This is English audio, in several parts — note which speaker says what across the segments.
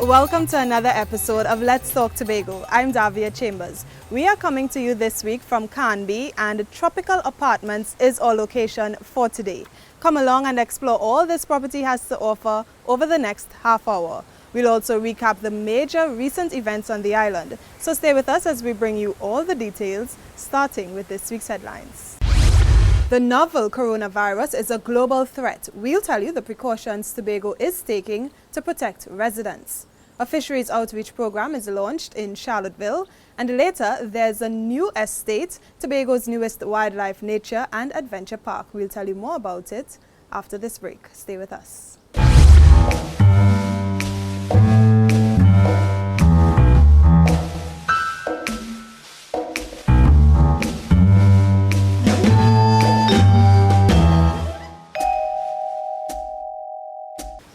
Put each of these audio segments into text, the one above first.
Speaker 1: welcome to another episode of Let's Talk Tobago. I'm Davia Chambers. We are coming to you this week from Canby, and Tropical Apartments is our location for today. Come along and explore all this property has to offer over the next half hour. We'll also recap the major recent events on the island. So stay with us as we bring you all the details, starting with this week's headlines. The novel coronavirus is a global threat. We'll tell you the precautions Tobago is taking to protect residents. A fisheries outreach program is launched in Charlottesville, and later there's a new estate, Tobago's newest wildlife, nature and adventure park. We'll tell you more about it after this break. Stay with us.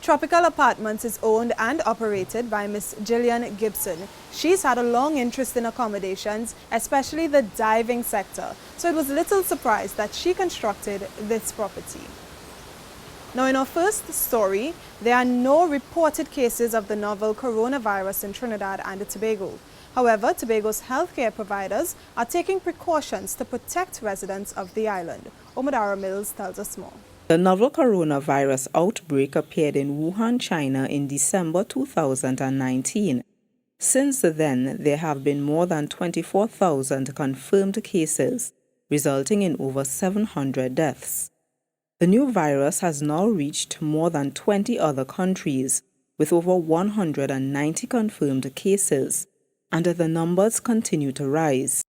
Speaker 1: Tropical Apartments is owned and operated by Miss Gillian Gibson. She's had a long interest in accommodations, especially the diving sector, so it was little surprise that she constructed this property. Now, in our first story, there are no reported cases of the novel coronavirus in Trinidad and Tobago. However, Tobago's healthcare providers are taking precautions to protect residents of the island. Omadara Mills tells us more.
Speaker 2: The novel coronavirus outbreak appeared in Wuhan, China in December 2019. Since then, there have been more than 24,000 confirmed cases, resulting in over 700 deaths. The new virus has now reached more than 20 other countries, with over 190 confirmed cases, and the numbers continue to rise.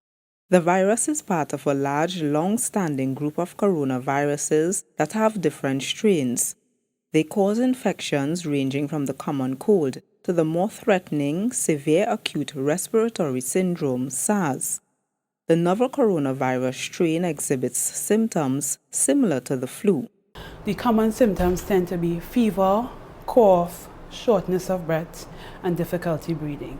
Speaker 2: The virus is part of a large, long-standing group of coronaviruses that have different strains. They cause infections ranging from the common cold to the more threatening severe acute respiratory syndrome, SARS. The novel coronavirus strain exhibits symptoms similar to the flu.
Speaker 3: The common symptoms tend to be fever, cough, shortness of breath, and difficulty breathing.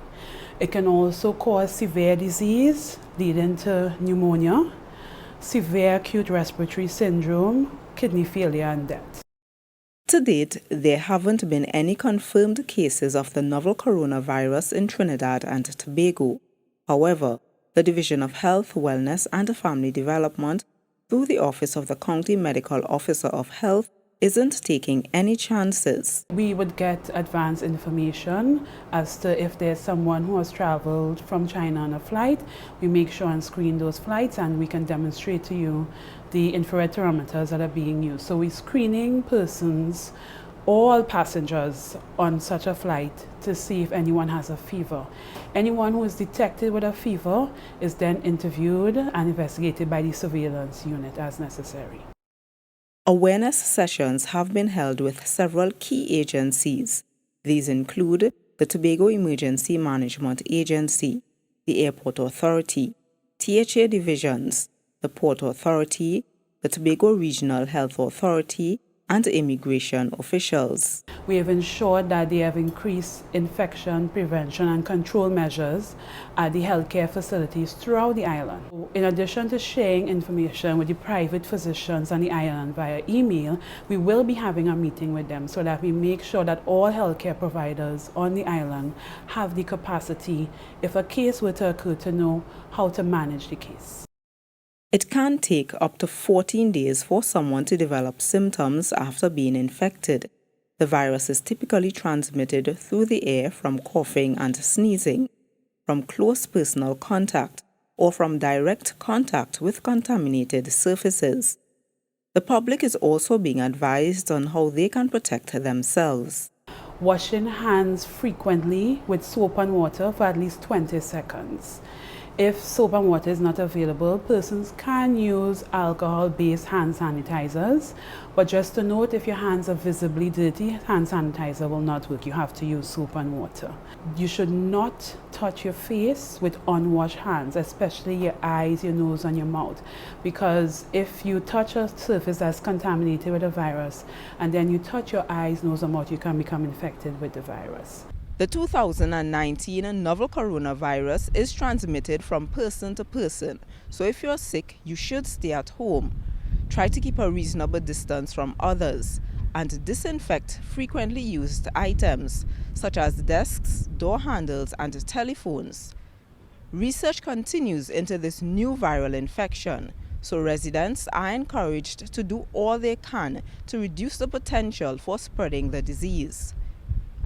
Speaker 3: It can also cause severe disease, leading to pneumonia, severe acute respiratory syndrome, kidney failure, and death.
Speaker 2: To date, there haven't been any confirmed cases of the novel coronavirus in Trinidad and Tobago. However, the Division of Health, Wellness and Family Development, through the Office of the County Medical Officer of Health, isn't taking any chances.
Speaker 3: We would get advance information as to if there's someone who has traveled from China on a flight. We make sure and screen those flights, and we can demonstrate to you the infrared thermometers that are being used. So we're screening persons, all passengers on such a flight, to see if anyone has a fever. Anyone who is detected with a fever is then interviewed and investigated by the surveillance unit as necessary.
Speaker 2: Awareness sessions have been held with several key agencies. These include the Tobago Emergency Management Agency, the Airport Authority, THA divisions, the Port Authority, the Tobago Regional Health Authority, and immigration officials.
Speaker 3: We have ensured that they have increased infection prevention and control measures at the healthcare facilities throughout the island. In addition to sharing information with the private physicians on the island via email, we will be having a meeting with them so that we make sure that all healthcare providers on the island have the capacity, if a case were to occur, to know how to manage the case.
Speaker 2: It can take up to 14 days for someone to develop symptoms after being infected. The virus is typically transmitted through the air from coughing and sneezing, from close personal contact, or from direct contact with contaminated surfaces. The public is also being advised on how they can protect themselves.
Speaker 3: Washing hands frequently with soap and water for at least 20 seconds. If soap and water is not available, persons can use alcohol-based hand sanitizers, but just to note, if your hands are visibly dirty, hand sanitizer will not work. You have to use soap and water. You should not touch your face with unwashed hands, especially your eyes, your nose, and your mouth, because if you touch a surface that's contaminated with a virus, and then you touch your eyes, nose, and mouth, you can become infected with the virus.
Speaker 2: The 2019 novel coronavirus is transmitted from person to person, so if you're sick, you should stay at home. Try to keep a reasonable distance from others. and disinfect frequently used items such as desks, door handles, and telephones. Research continues into this new viral infection, so residents are encouraged to do all they can to reduce the potential for spreading the disease.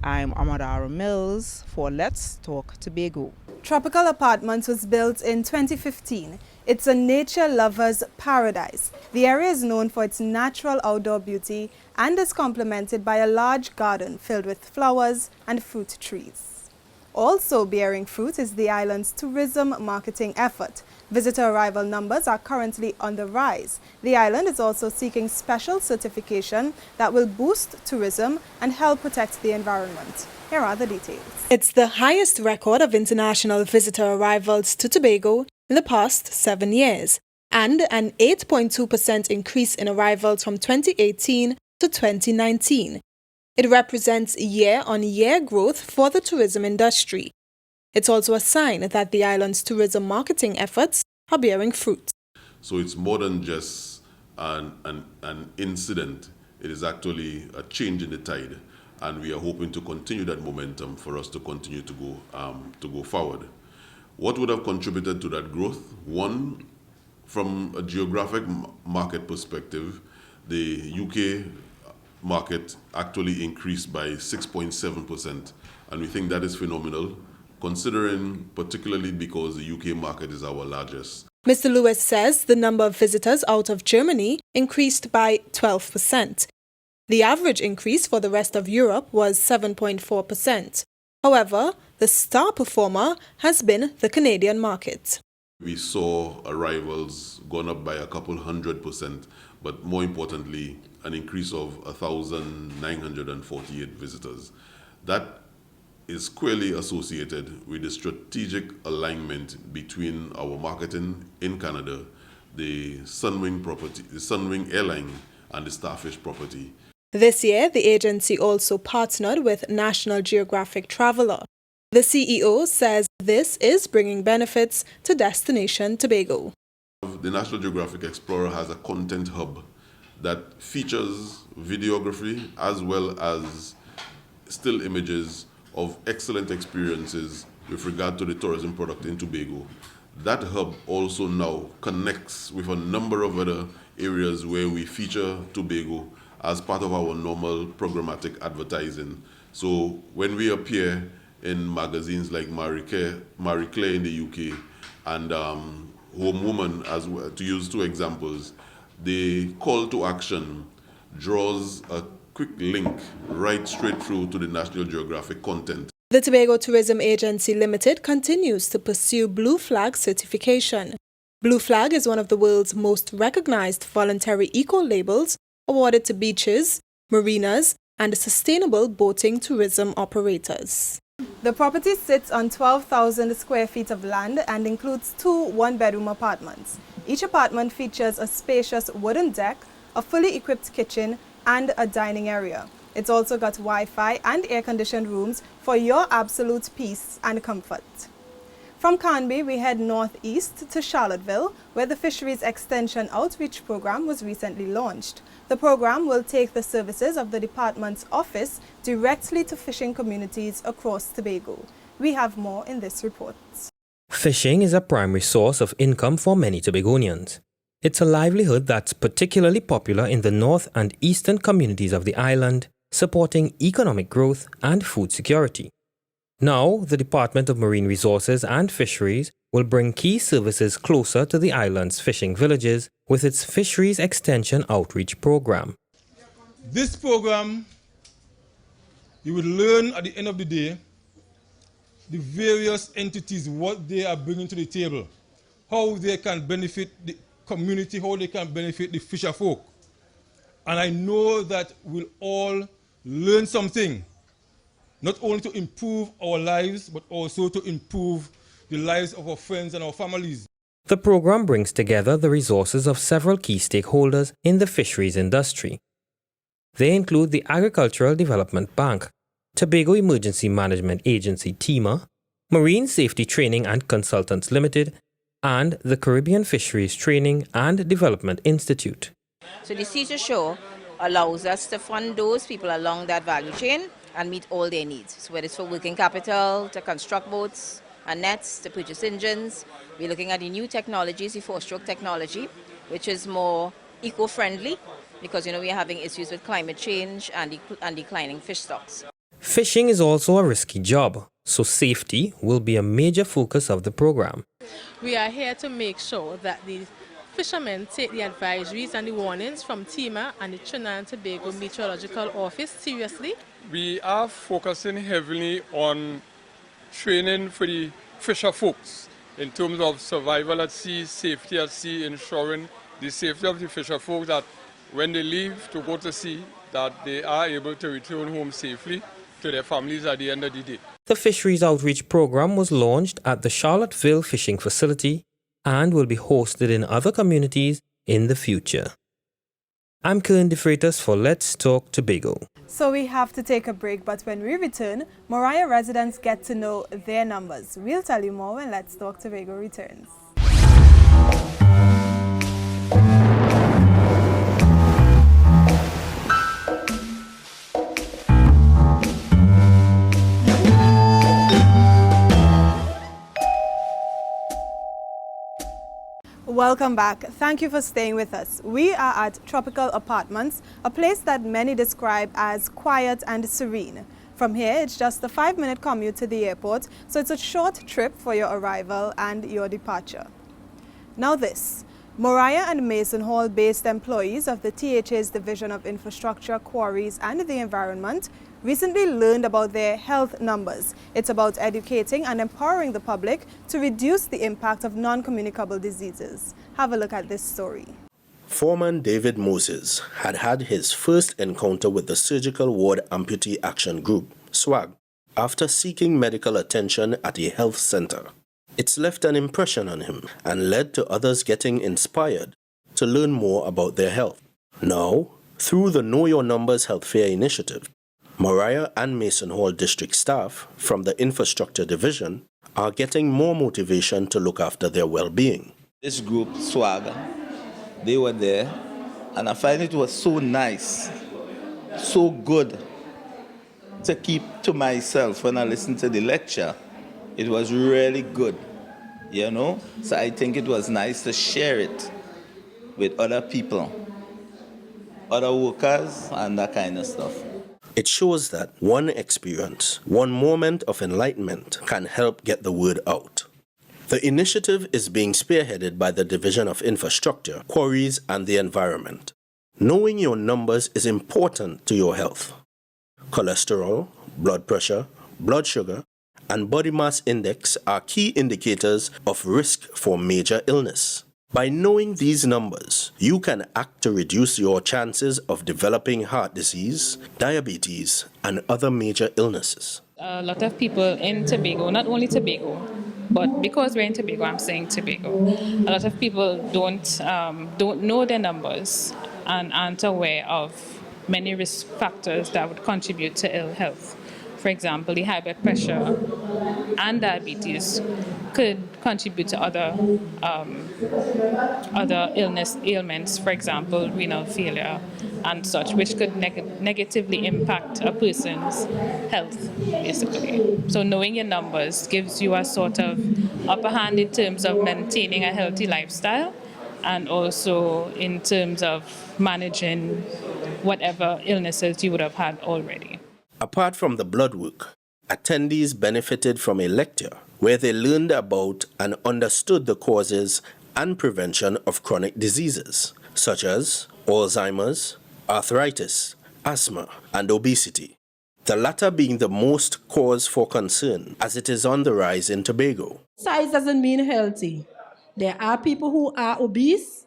Speaker 2: I'm Amadara Mills for Let's Talk Tobago.
Speaker 1: Tropical Apartments was built in 2015. It's a nature lover's paradise. The area is known for its natural outdoor beauty and is complemented by a large garden filled with flowers and fruit trees. Also bearing fruit is the island's tourism marketing effort. Visitor arrival numbers are currently on the rise. The island is also seeking special certification that will boost tourism and help protect the environment. Here are the details. It's the highest record of international visitor arrivals to Tobago in the past 7 years, and an 8.2% increase in arrivals from 2018 to 2019. It represents year-on-year growth for the tourism industry. It's also a sign that the island's tourism marketing efforts are bearing fruit.
Speaker 4: So it's more than just an incident. It is actually a change in the tide, and we are hoping to continue that momentum for us to continue to go forward. What would have contributed to that growth? One, from a geographic market perspective, the UK market actually increased by 6.7%, and we think that is phenomenal, considering particularly because the UK market is our largest.
Speaker 1: Mr. Lewis says the number of visitors out of Germany increased by 12%. The average increase for the rest of Europe was 7.4%. However, the star performer has been the Canadian market.
Speaker 4: We saw arrivals gone up by a couple 100%, but more importantly, an increase of 1,948 visitors. That is clearly associated with the strategic alignment between our marketing in Canada, the Sunwing property, the Sunwing airline, and the Starfish property.
Speaker 1: This year, the agency also partnered with National Geographic Traveler. The CEO says this is bringing benefits to Destination Tobago.
Speaker 4: The National Geographic Explorer has a content hub that features videography as well as still images of excellent experiences with regard to the tourism product in Tobago. That hub also now connects with a number of other areas where we feature Tobago as part of our normal programmatic advertising. So when we appear in magazines like Marie Claire in the UK and Home Woman, as well, to use two examples, the call to action draws a quick link right straight through to the National Geographic content.
Speaker 1: The Tobago Tourism Agency Limited continues to pursue Blue Flag certification. Blue Flag is one of the world's most recognized voluntary eco-labels awarded to beaches, marinas, and sustainable boating tourism operators. The property sits on 12,000 square feet of land and includes 2 one-bedroom apartments. Each apartment features a spacious wooden deck, a fully equipped kitchen, and a dining area. It's also got Wi-Fi and air-conditioned rooms for your absolute peace and comfort. From Canby, we head northeast to Charlottesville, where the Fisheries Extension Outreach Program was recently launched. The program will take the services of the department's office directly to fishing communities across Tobago. We have more in this report.
Speaker 5: Fishing is a primary source of income for many Tobagonians. It's a livelihood that's particularly popular in the north and eastern communities of the island, supporting economic growth and food security. Now, the Department of Marine Resources and Fisheries will bring key services closer to the island's fishing villages with its Fisheries Extension Outreach Program.
Speaker 6: This program, you will learn at the end of the day the various entities, what they are bringing to the table, how they can benefit the community, how they can benefit the fisher folk. And I know that we'll all learn something, not only to improve our lives, but also to improve the lives of our friends and our families.
Speaker 5: The program brings together the resources of several key stakeholders in the fisheries industry. They include the Agricultural Development Bank, Tobago Emergency Management Agency TEMA, Marine Safety Training and Consultants Limited, and the Caribbean Fisheries Training and Development Institute.
Speaker 7: So this is to show allows us to fund those people along that value chain and meet all their needs. So whether it's for working capital, to construct boats and nets, to purchase engines, we're looking at the new technologies, the four-stroke technology, which is more eco-friendly because, you know, we're having issues with climate change and declining fish stocks.
Speaker 5: Fishing is also a risky job, so safety will be a major focus of the program.
Speaker 8: We are here to make sure that the fishermen take the advisories and the warnings from TEMA and the Trinidad and Tobago Meteorological Office seriously.
Speaker 9: We are focusing heavily on training for the fisher folks in terms of survival at sea, safety at sea, ensuring the safety of the fisher folks that when they leave to go to sea, that they are able to return home safely to their families at the end of the day.
Speaker 5: The Fisheries Outreach Program was launched at the Charlottesville Fishing Facility and will be hosted in other communities in the future. I'm Kern DeFreitas for Let's Talk Tobago.
Speaker 1: So we have to take a break, but when we return, Moriah residents get to know their numbers. We'll tell you more when Let's Talk Tobago returns. Welcome back. Thank you for staying with us. We are at Tropical Apartments, a place that many describe as quiet and serene. From here, it's just a 5-minute commute to the airport, so it's a short trip for your arrival and your departure. Now this. Moriah and Mason Hall-based employees of the THA's Division of Infrastructure, Quarries and the Environment recently learned about their health numbers. It's about educating and empowering the public to reduce the impact of non-communicable diseases. Have a look at this story.
Speaker 10: Foreman David Moses had had his first encounter with the Surgical Ward Amputee Action Group, SWAG, after seeking medical attention at a health center. It's left an impression on him and led to others getting inspired to learn more about their health. Now, through the Know Your Numbers Health Fair initiative, Moriah and Mason Hall district staff from the Infrastructure Division are getting more motivation to look after their well-being.
Speaker 11: This group, SWAG, they were there, and I find it was so nice, so good to keep to myself when I listened to the lecture. It was really good, you know? So I think it was nice to share it with other people, other workers, and that kind of stuff.
Speaker 10: It shows that one experience, one moment of enlightenment can help get the word out. The initiative is being spearheaded by the Division of Infrastructure, Quarries and the Environment. Knowing your numbers is important to your health. Cholesterol, blood pressure, blood sugar, and body mass index are key indicators of risk for major illness. By knowing these numbers, you can act to reduce your chances of developing heart disease, diabetes, and other major illnesses.
Speaker 12: A lot of people in Tobago, not only Tobago, but because we're in Tobago, I'm saying Tobago, a lot of people don't know their numbers and aren't aware of many risk factors that would contribute to ill health. For example, the high blood pressure and diabetes could contribute to other ailments, for example, renal failure and such, which could negatively impact a person's health, basically. So knowing your numbers gives you a sort of upper hand in terms of maintaining a healthy lifestyle and also in terms of managing whatever illnesses you would have had already.
Speaker 10: Apart from the blood work, attendees benefited from a lecture where they learned about and understood the causes and prevention of chronic diseases, such as Alzheimer's, arthritis, asthma, and obesity. The latter being the most cause for concern, as it is on the rise in Tobago.
Speaker 13: Size doesn't mean healthy. There are people who are obese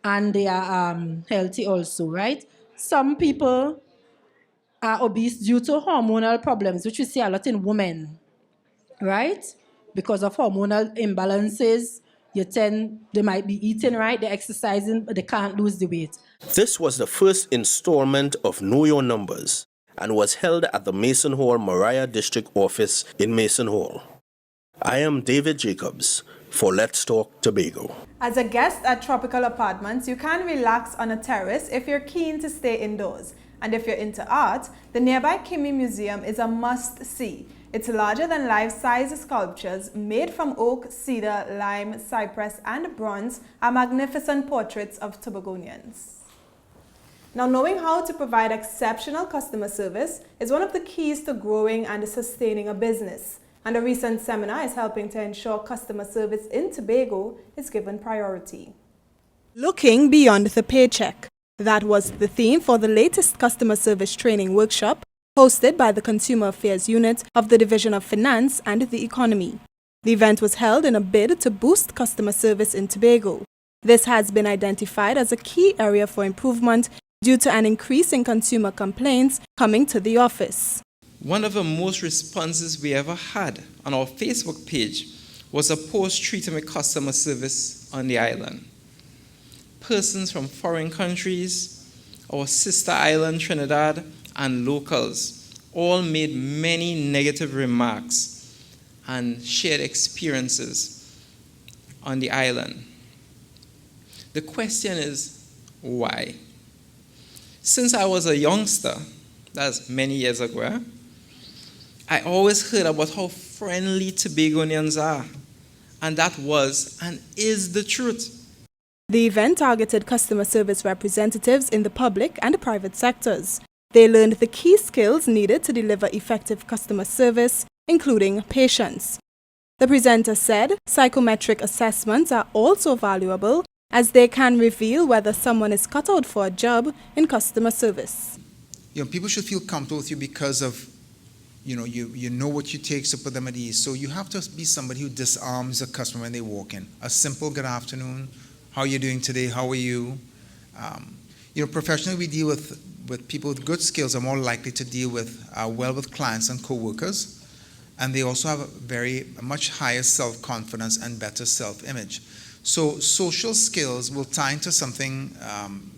Speaker 13: and they are healthy also, right? Some people are obese due to hormonal problems, which we see a lot in women, right? Because of hormonal imbalances, they might be eating right, they're exercising, but they can't lose the weight.
Speaker 10: This was the first installment of Know Your Numbers and was held at the Mason Hall Moriah District Office in Mason Hall. I am David Jacobs for Let's Talk Tobago.
Speaker 1: As a guest at Tropical Apartments, you can relax on a terrace if you're keen to stay indoors. And if you're into art, the nearby Kimi Museum is a must-see. It's larger than life-size sculptures made from oak, cedar, lime, cypress, and bronze are magnificent portraits of Tobagonians. Now, knowing how to provide exceptional customer service is one of the keys to growing and sustaining a business. And a recent seminar is helping to ensure customer service in Tobago is given priority. Looking beyond the paycheck. That was the theme for the latest customer service training workshop hosted by the Consumer Affairs Unit of the Division of Finance and the Economy. The event was held in a bid to boost customer service in Tobago. This has been identified as a key area for improvement due to an increase in consumer complaints coming to the office.
Speaker 14: One of the most responses we ever had on our Facebook page was a post treating with customer service on the island. Persons from foreign countries, our sister island Trinidad, and locals all made many negative remarks and shared experiences on the island. The question is, why? Since I was a youngster, that's many years ago, I always heard about how friendly Tobagonians are, and that was and is the truth.
Speaker 1: The event targeted customer service representatives in the public and private sectors. They learned the key skills needed to deliver effective customer service, including patience. The presenter said psychometric assessments are also valuable as they can reveal whether someone is cut out for a job in customer service.
Speaker 15: People should feel comfortable with you because of, you know what it takes to put them at ease. So you have to be somebody who disarms a customer when they walk in. A simple good afternoon, how are you doing today, how are you? Professionally we deal with people with good skills are more likely to deal well with clients and co-workers, and they also have a much higher self-confidence and better self-image. So social skills will tie into something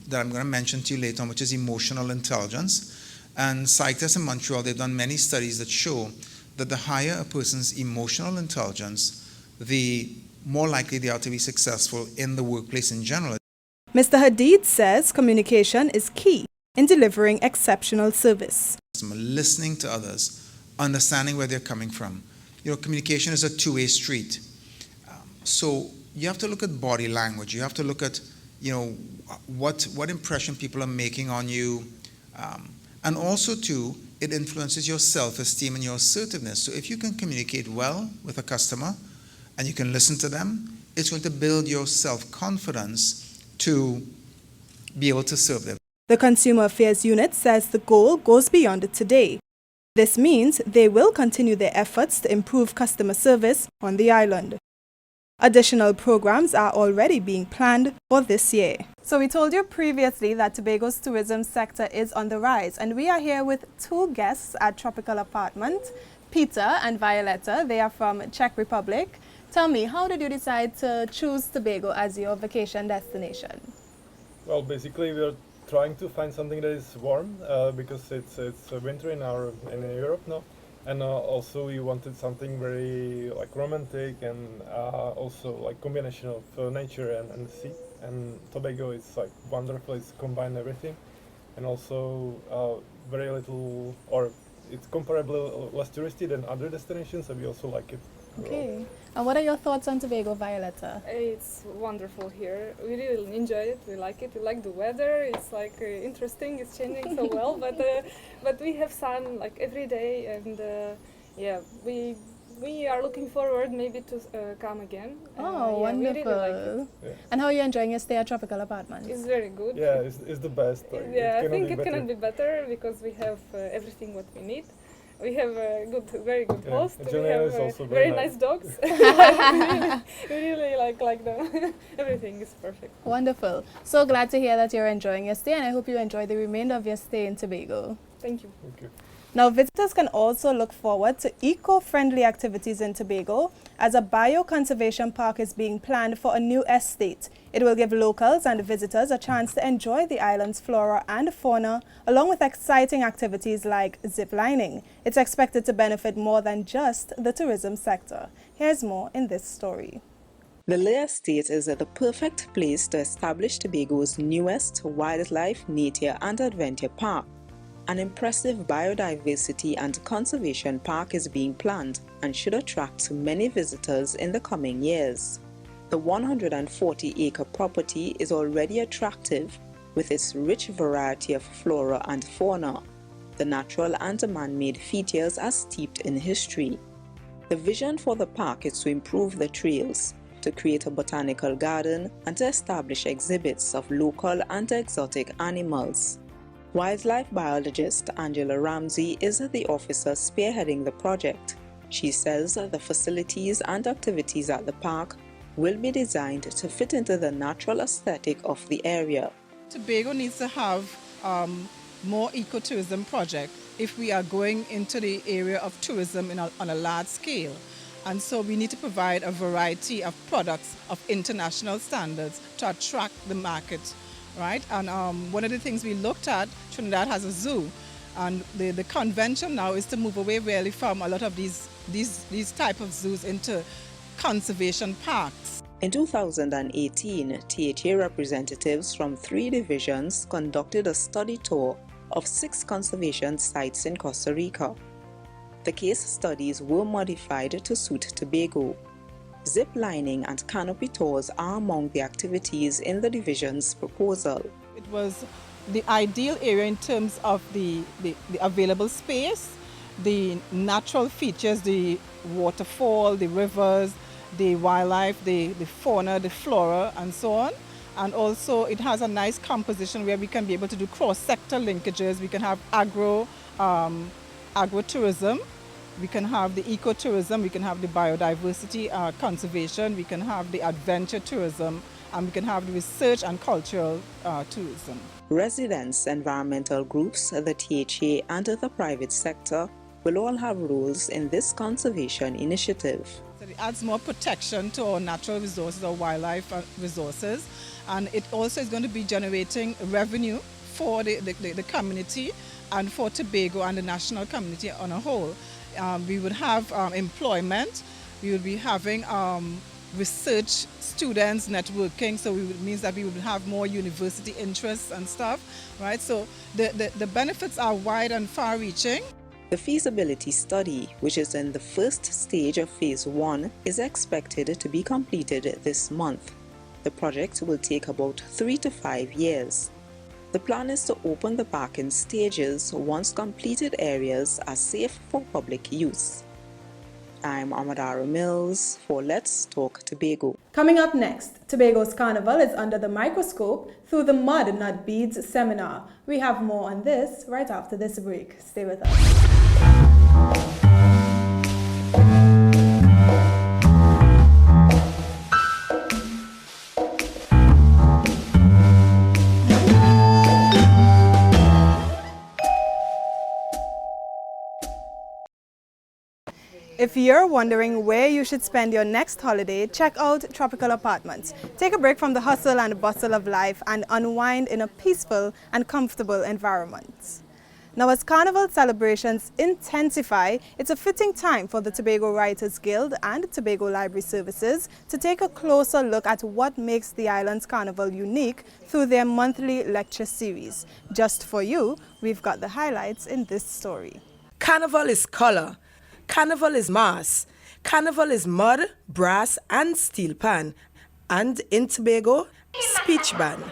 Speaker 15: that I'm going to mention to you later on, which is emotional intelligence. And scientists in Montreal, they've done many studies that show that the higher a person's emotional intelligence, the more likely they are to be successful in the workplace in general.
Speaker 1: Mr. Hadid says communication is key in delivering exceptional service.
Speaker 15: Listening to others, understanding where they're coming from. Communication is a two-way street. So you have to look at body language. You have to look at, what impression people are making on you. And also, too, it influences your self-esteem and your assertiveness. So if you can communicate well with a customer and you can listen to them, it's going to build your self-confidence to be able to serve them.
Speaker 1: The Consumer Affairs Unit says the goal goes beyond today. This means they will continue their efforts to improve customer service on the island. Additional programs are already being planned for this year. So we told you previously that Tobago's tourism sector is on the rise, and we are here with two guests at Tropical Apartment, Peter and Violetta. They are from Czech Republic. Tell me, how did you decide to choose Tobago as your vacation destination?
Speaker 16: Well, basically we are trying to find something that is warm because it's winter in Europe now. And also we wanted something very romantic and also combination of nature and the sea. And Tobago is wonderful. It's combined everything, and also very little, or it's comparably less touristy than other destinations. So we also like it.
Speaker 1: Okay. And what are your thoughts on Tobago, Violetta?
Speaker 17: It's wonderful here. We really enjoy it. We like it. We like the weather. It's interesting. It's changing so well. But we have sun every day, and we are looking forward maybe to come again.
Speaker 1: Oh, wonderful!
Speaker 17: We really like it.
Speaker 1: Yeah. And how are you enjoying your stay at Tropical Apartments?
Speaker 17: It's very good.
Speaker 16: Yeah, it's the best.
Speaker 17: I think it cannot be better because we have everything what we need. We have a very good host. We have
Speaker 16: also
Speaker 17: very nice dogs. we really like them. Everything is perfect.
Speaker 1: Wonderful. So glad to hear that you're enjoying your stay, and I hope you enjoy the remainder of your stay in Tobago.
Speaker 17: Thank you.
Speaker 16: Thank you.
Speaker 1: Now, visitors can also look forward to eco-friendly activities in Tobago as a bioconservation park is being planned for a new estate. It will give locals and visitors a chance to enjoy the island's flora and fauna, along with exciting activities like zip lining. It's expected to benefit more than just the tourism sector. Here's more in this story.
Speaker 2: The Lea Estate is the perfect place to establish Tobago's newest wildlife, nature and adventure park. An impressive biodiversity and conservation park is being planned and should attract many visitors in the coming years. The 140-acre property is already attractive with its rich variety of flora and fauna. The natural and man-made features are steeped in history. The vision for the park is to improve the trails, to create a botanical garden, and to establish exhibits of local and exotic animals. Wildlife biologist Angela Ramsey is the officer spearheading the project. She says the facilities and activities at the park will be designed to fit into the natural aesthetic of the area.
Speaker 18: Tobago needs to have more ecotourism projects if we are going into the area of tourism on a large scale. And so we need to provide a variety of products of international standards to attract the market. Right, and one of the things we looked at, Trinidad has a zoo, and the convention now is to move away really from a lot of these type of zoos into conservation parks.
Speaker 2: In 2018, THA representatives from 3 divisions conducted a study tour of 6 conservation sites in Costa Rica. The case studies were modified to suit Tobago. Zip lining and canopy tours are among the activities in the division's proposal.
Speaker 18: It was the ideal area in terms of the available space, the natural features, the waterfall, the rivers, the wildlife, the fauna, the flora, and so on. And also it has a nice composition where we can be able to do cross-sector linkages. We can have agro-tourism. We can have the ecotourism, we can have the biodiversity conservation, we can have the adventure tourism, and we can have the research and cultural tourism.
Speaker 2: Residents, environmental groups, the THA and the private sector will all have roles in this conservation initiative.
Speaker 18: So it adds more protection to our natural resources, our wildlife resources, and it also is going to be generating revenue for the community and for Tobago and the national community on a whole. We would have employment, we would be having research students networking, so it means that we would have more university interests and stuff, right? So the benefits are wide and far-reaching.
Speaker 2: The feasibility study, which is in the first stage of phase 1, is expected to be completed this month. The project will take about 3 to 5 years. The plan is to open the park in stages once completed areas are safe for public use. I'm Amadara Mills for Let's Talk Tobago.
Speaker 1: Coming up next, Tobago's carnival is under the microscope through the Mud Not Beads seminar. We have more on this right after this break. Stay with us. If you're wondering where you should spend your next holiday, check out Tropical Apartments. Take a break from the hustle and bustle of life and unwind in a peaceful and comfortable environment. Now, as Carnival celebrations intensify, it's a fitting time for the Tobago Writers Guild and Tobago Library Services to take a closer look at what makes the island's Carnival unique through their monthly lecture series. Just for you, we've got the highlights in this story.
Speaker 19: Carnival is color. Carnival is mass. Carnival is mud, brass, and steel pan. And in Tobago, speech band.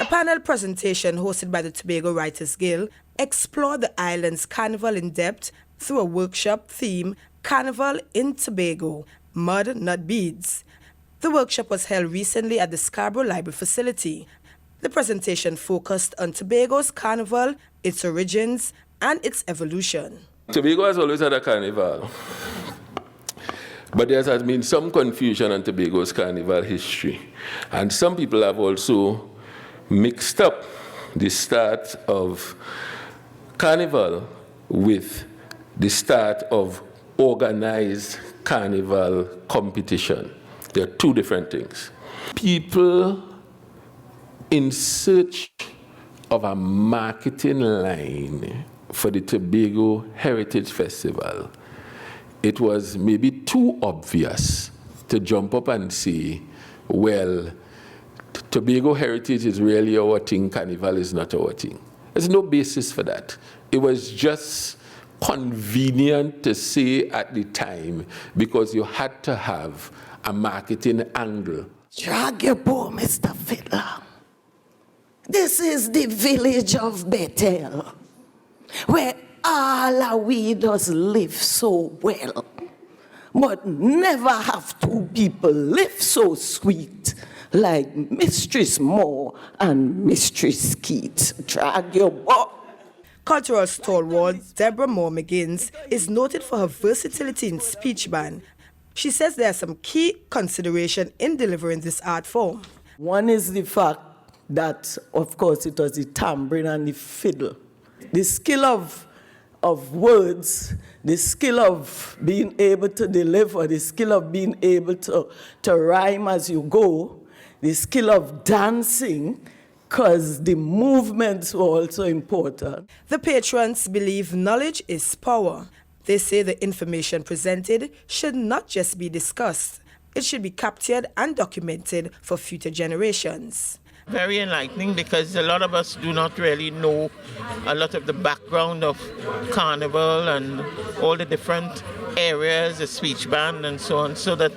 Speaker 19: A panel presentation hosted by the Tobago Writers Guild explored the island's carnival in depth through a workshop theme, Carnival in Tobago, Mud Not Beads. The workshop was held recently at the Scarborough Library facility. The presentation focused on Tobago's carnival, its origins, and its evolution.
Speaker 20: Tobago has always had a carnival, but there has been some confusion on Tobago's carnival history. And some people have also mixed up the start of carnival with the start of organized carnival competition. They are two different things. People in search of a marketing line for the Tobago Heritage Festival, it was maybe too obvious to jump up and say, well, Tobago Heritage is really our thing, Carnival is not our thing. There's no basis for that. It was just convenient to say at the time because you had to have a marketing angle.
Speaker 21: Drag your bow, Mr. Fiddler. This is the village of Bethel, where all our widows live so well, but never have two people live so sweet like Mistress Moore and Mistress Keats. Drag your bow.
Speaker 19: Cultural stalwart Deborah Moore McGinnis is noted for her versatility in speech band. She says there are some key considerations in delivering this art form.
Speaker 21: One is the fact that, of course, it was the tambourine and the fiddle. The skill of words, the skill of being able to deliver, the skill of being able to rhyme as you go, the skill of dancing, because the movements were also important.
Speaker 19: The patrons believe knowledge is power. They say the information presented should not just be discussed. It should be captured and documented for future generations.
Speaker 22: Very enlightening because a lot of us do not really know a lot of the background of Carnival and all the different areas, the speech band and so on, so that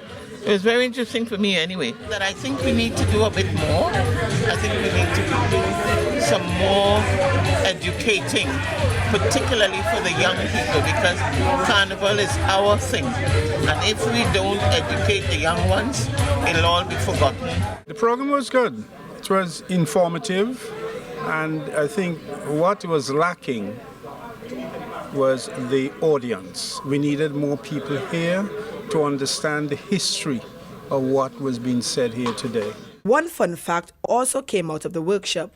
Speaker 22: it was very interesting for me anyway. That I think we need to do a bit more. I think we need to do some more educating, particularly for the young people, because Carnival is our thing. And if we don't educate the young ones, it'll all be forgotten.
Speaker 23: The program was good. It was informative, and I think what was lacking was the audience. We needed more people here to understand the history of what was being said here today.
Speaker 19: One fun fact also came out of the workshop.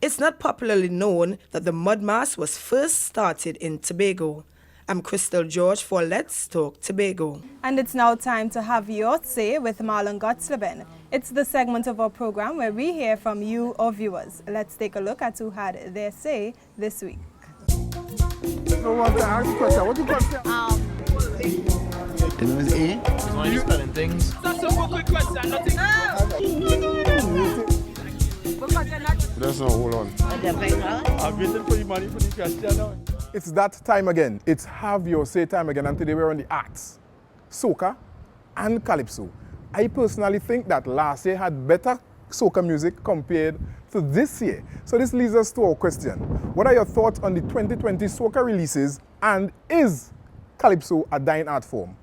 Speaker 19: It's not popularly known that the mud mask was first started in Tobago. I'm Crystal George for Let's Talk Tobago.
Speaker 1: And it's now time to have your say with Marlon Gotsleben. It's the segment of our program where we hear from you, our viewers. Let's take a look at who had their say this week.
Speaker 24: I want to ask a question. What do you want to say?
Speaker 25: You know it's A? It's when you're spelling things.
Speaker 24: That's a quick question. Nothing.
Speaker 26: That's not hold on.
Speaker 24: I'm waiting for the money for the question now. It's that time again. It's have your say time again, and today we're on the arts, soca and calypso. I personally think that last year had better soca music compared to this year. So this leads us to our question. What are your thoughts on the 2020 soca releases, and is calypso a dying art form?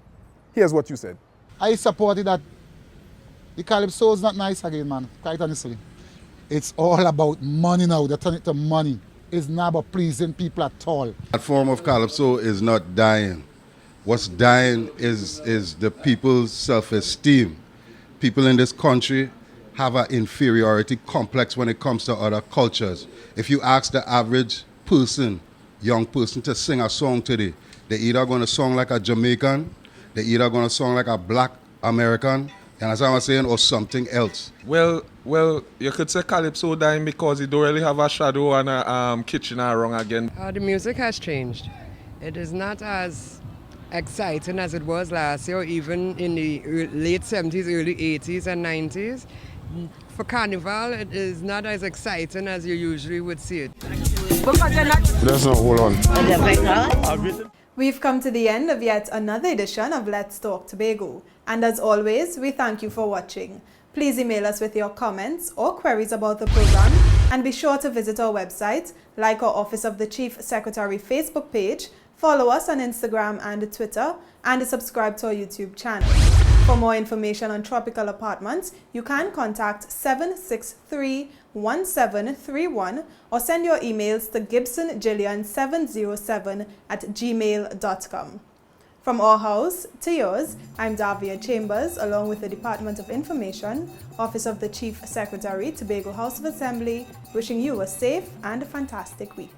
Speaker 24: Here's what you said.
Speaker 27: I supported that. The calypso is not nice again, man, quite honestly. It's all about money now. They turn it to money. It's not about pleasing people at all.
Speaker 26: That form of calypso is not dying. What's dying is the people's self-esteem. People in this country have an inferiority complex when it comes to other cultures. If you ask the average person, young person, to sing a song today, they're either going to sing like a Jamaican, they're either going to sing like a black American, and as I was saying, or something else.
Speaker 28: Well, you could say calypso dying because it don't really have a shadow and a kitchen wrong again.
Speaker 29: The music has changed. It is not as exciting as it was last year, or even in the late 70s, early 80s and 90s. For Carnival, it is not as exciting as you usually would see it.
Speaker 26: That's not hold on.
Speaker 1: We've come to the end of yet another edition of Let's Talk Tobago. And as always, we thank you for watching. Please email us with your comments or queries about the program, and be sure to visit our website, like our Office of the Chief Secretary Facebook page, follow us on Instagram and Twitter, and subscribe to our YouTube channel. For more information on tropical apartments, you can contact 763-1731 or send your emails to gibsongillian707@gmail.com. From our house to yours, I'm Davia Chambers, along with the Department of Information, Office of the Chief Secretary, Tobago House of Assembly, wishing you a safe and fantastic week.